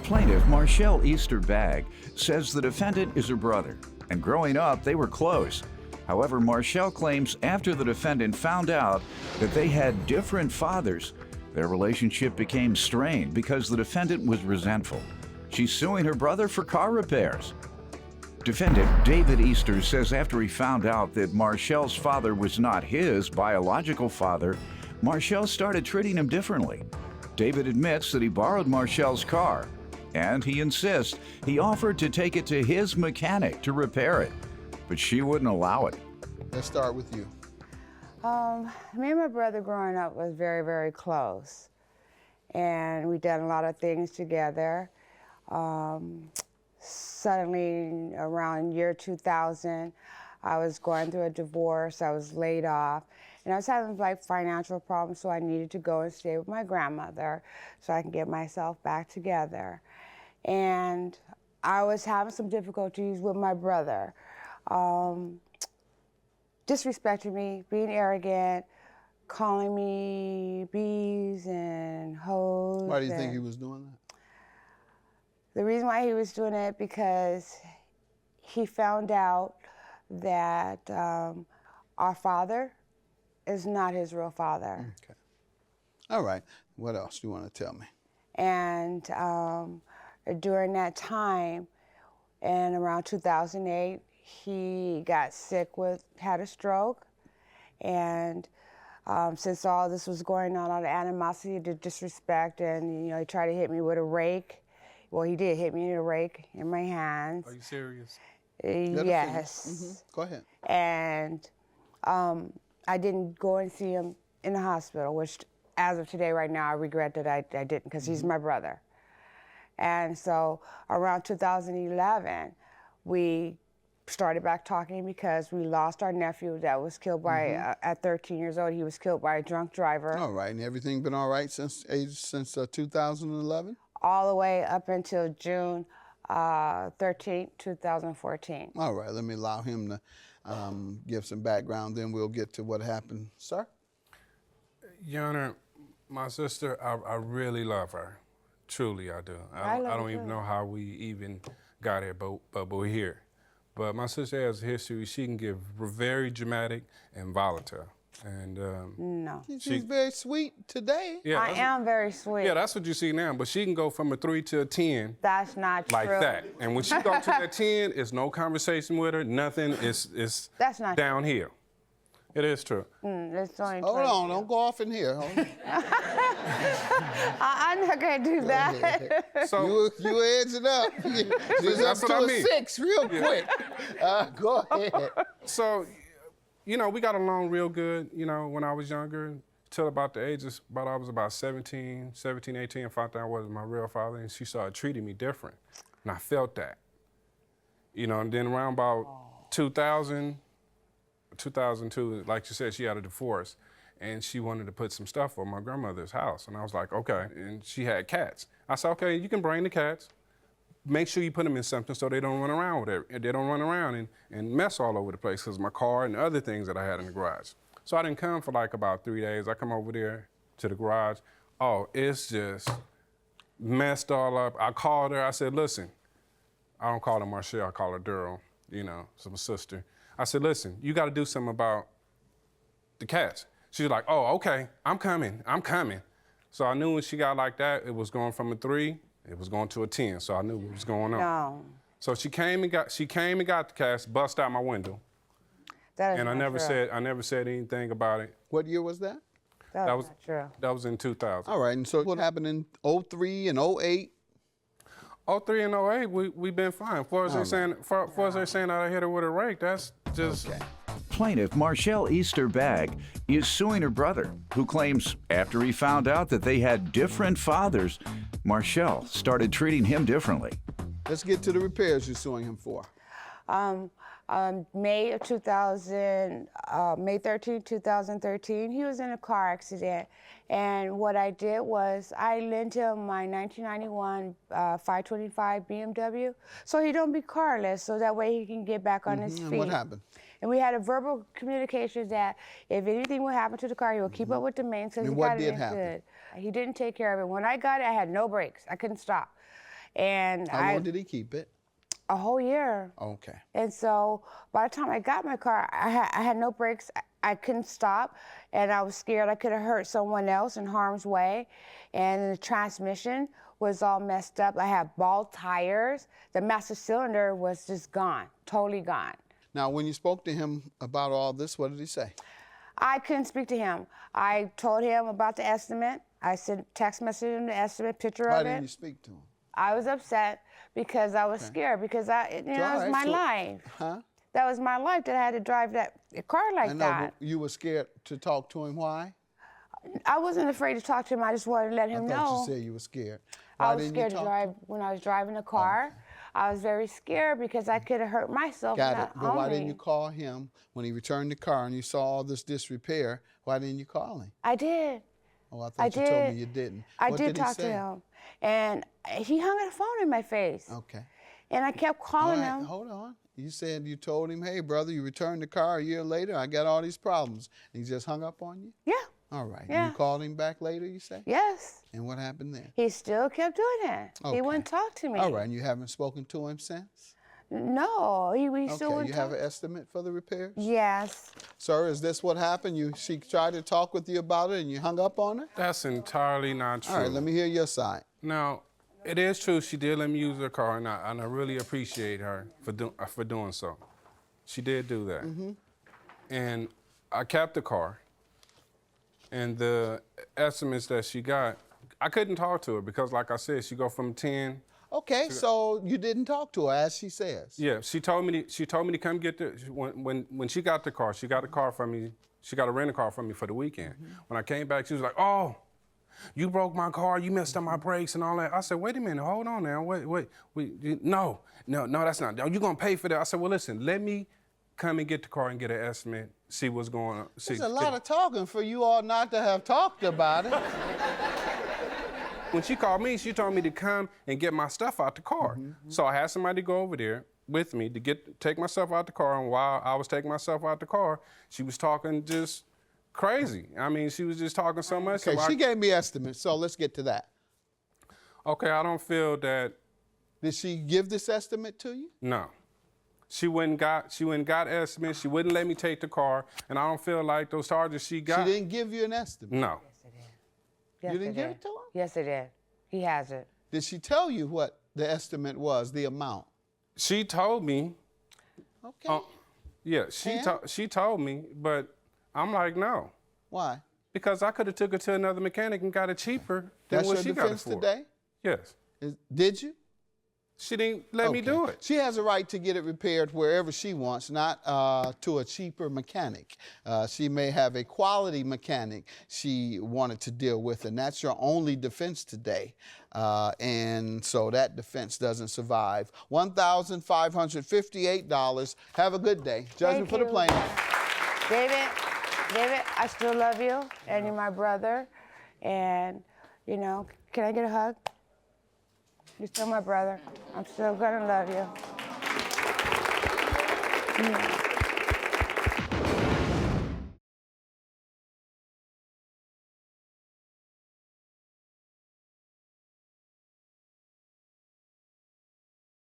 Plaintiff Marshall Easter Bagg says the defendant is her brother, and growing up, they were close. However, Marshall claims after the defendant found out that they had different fathers, their relationship became strained because the defendant was resentful. She's suing her brother for car repairs. Defendant David Easter says after he found out that Marshall's father was not his biological father, Marshall started treating him differently. David admits that he borrowed Marshall's car, and he insists he offered to take it to his mechanic to repair it, but she wouldn't allow it. Let's start with you. Me and my brother growing up was very, very close, and we done a lot of things together. Suddenly, around year 2000, I was going through a divorce. I was laid off, and I was having like financial problems, so I needed to go and stay with my grandmother so I can get myself back together. And I was having some difficulties with my brother, disrespecting me, being arrogant, calling me bees and hoes. Why do you think he was doing that? The reason why he was doing it because he found out that our father is not his real father. Okay. All right. What else do you want to tell me? And during that time, in around 2008, he got sick had a stroke. And since all this was going on, all the animosity, the disrespect, and he tried to hit me with a rake. Well, he did hit me with a rake in my hands. Are you serious? Yes. Go ahead. And I didn't go and see him in the hospital, which as of today, right now, I regret that I didn't, because he's my brother. And so around 2011, we started back talking because we lost our nephew that was killed by, at 13 years old, he was killed by a drunk driver. All right. And everything been all right since 2011? All the way up until June 13, 2014. All right. Let me allow him to give some background, then we'll get to what happened. Sir? Your Honor, my sister, I really love her. Truly, I do. I don't even know how we even got here, but we're here. But my sister has a history. She can get very dramatic and volatile. And No. She's very sweet today. yeah, I am very sweet. Yeah, that's what you see now. But she can go from a 3 to a 10. That's not like true. that. And when she goes to that 10, it's no conversation with her, nothing. It's That's not downhill. It is true. It's only Hold on, don't go off in here. I'm not gonna do that. So You edge it up. Just That's up what to I mean. a 6 real quick. Go ahead. So, we got along real good, when I was younger, till about the ages, I was about 17, 18, and found out I wasn't my real father, and she started treating me different. And I felt that. And then around about 2000, 2002, like you said, she had a divorce, and she wanted to put some stuff on my grandmother's house. And I was like, okay. And she had cats. I said, okay, you can bring the cats. Make sure you put them in something so they don't run around with it. They don't run around and mess all over the place, because my car and other things that I had in the garage. So I didn't come for like about 3 days. I come over there to the garage. Oh, it's just messed all up. I called her. I said, listen, I don't call her Marshall, I call her Daryl, it's my sister. I said, listen, you got to do something about the cats. She was like, oh, okay, I'm coming. So I knew when she got like that, it was going from a 3, it was going to a 10. So I knew what was going on. No. So she came and got the cats, bust out my window. That is And I not never true. said anything about it. What year was that? That was not true. That was in 2000. All right, and so what happened in 03 and 08? 03 and 08, we been fine. For as they're saying that I hit her with a rake, that's just... Okay. Plaintiff Marshall Easter Bagg is suing her brother, who claims after he found out that they had different fathers, Marshall started treating him differently. Let's get to the repairs you're suing him for. May 13, 2013, he was in a car accident. And what I did was I lent him my 1991 525 BMW, so he don't be carless, so that way he can get back on his feet. And what happened? And we had a verbal communication that if anything would happen to the car, he would keep up with the maintenance. And he what got did it happen? good. He didn't take care of it. When I got it, I had no brakes. I couldn't stop. And How long did he keep it? a whole year. Okay. And so by the time I got my car, I had no brakes. I couldn't stop, and I was scared I could have hurt someone else in harm's way. And the transmission was all messed up. I had bald tires. The master cylinder was just gone, totally gone. Now, when you spoke to him about all this, what did he say? I couldn't speak to him. I told him about the estimate. I sent text message him the estimate, picture Why of it. didn't you speak to him? I was upset because I was scared because it was my life. Huh? That was my life that I had to drive that car like I know, that. but you were scared to talk to him. Why? I wasn't afraid to talk to him. I just wanted to let him I know. thought you said you were scared. Why I was didn't scared you to talk drive when I was driving the car. I was very scared because I could have hurt myself. Got it. not But why only. didn't you call him when he returned the car and you saw all this disrepair? Why didn't you call him? I did. Oh, I thought I you told me did. you didn't. I What did did he talk to say? him, and he hung the phone in my face. Okay. And I kept All calling right, him. hold on. You said you told him, hey, brother, you returned the car a year later. I got all these problems. And he just hung up on you? Yeah. All right. Yeah. You called him back later, you say? Yes. And what happened then? He still kept doing that. Okay. He wouldn't talk to me. All right. And you haven't spoken to him since? No, he still Okay. wouldn't You talk. have an estimate for the repairs? Yes. Sir, is this what happened? She tried to talk with you about it and you hung up on her? That's entirely not true. All right. Let me hear your side. Now, it is true she did let me use her car, and I really appreciate her for doing so. She did do that. And I kept the car, and the estimates that she got, I couldn't talk to her because, like I said, she go from 10. Okay, so you didn't talk to her, as she says. Yeah, she told me to come get the when she got the car. She got a car from me. She got a rental car from me for the weekend. When I came back, she was like, "Oh, you broke my car. You messed up my brakes and all that." I said, "Wait a minute, hold on now. Wait. No, that's not. You're gonna pay for that." I said, "Well, listen, let me come and get the car and get an estimate, see what's going on." There's a lot of talking for you all not to have talked about it. When she called me, she told me to come and get my stuff out the car. So I had somebody go over there with me to take myself out the car. And while I was taking myself out the car, she was talking just crazy. I mean, she was just talking so much. Okay, so she gave me estimates, so let's get to that. Okay, I don't feel that. Did she give this estimate to you? No. She went and got estimates. She wouldn't let me take the car, and I don't feel like those charges she got. She didn't give you an estimate? No. Yes, You didn't it give did. it to him? Yes, it did. He has it. Did she tell you what the estimate was, the amount? She told me. Okay. Yeah, And? she told me, but I'm like, no, Why? because I could have took her to another mechanic and got it cheaper than That's what your she got it defense for. today? Yes. Did you? She didn't let me do it. She has a right to get it repaired wherever she wants, not to a cheaper mechanic. She may have a quality mechanic she wanted to deal with, and that's your only defense today. And so that defense doesn't survive. $1,558. Have a good day. Judgment for the you. plaintiff. David, I still love you, and you're my brother. And, can I get a hug? You're still my brother. I'm still gonna love you.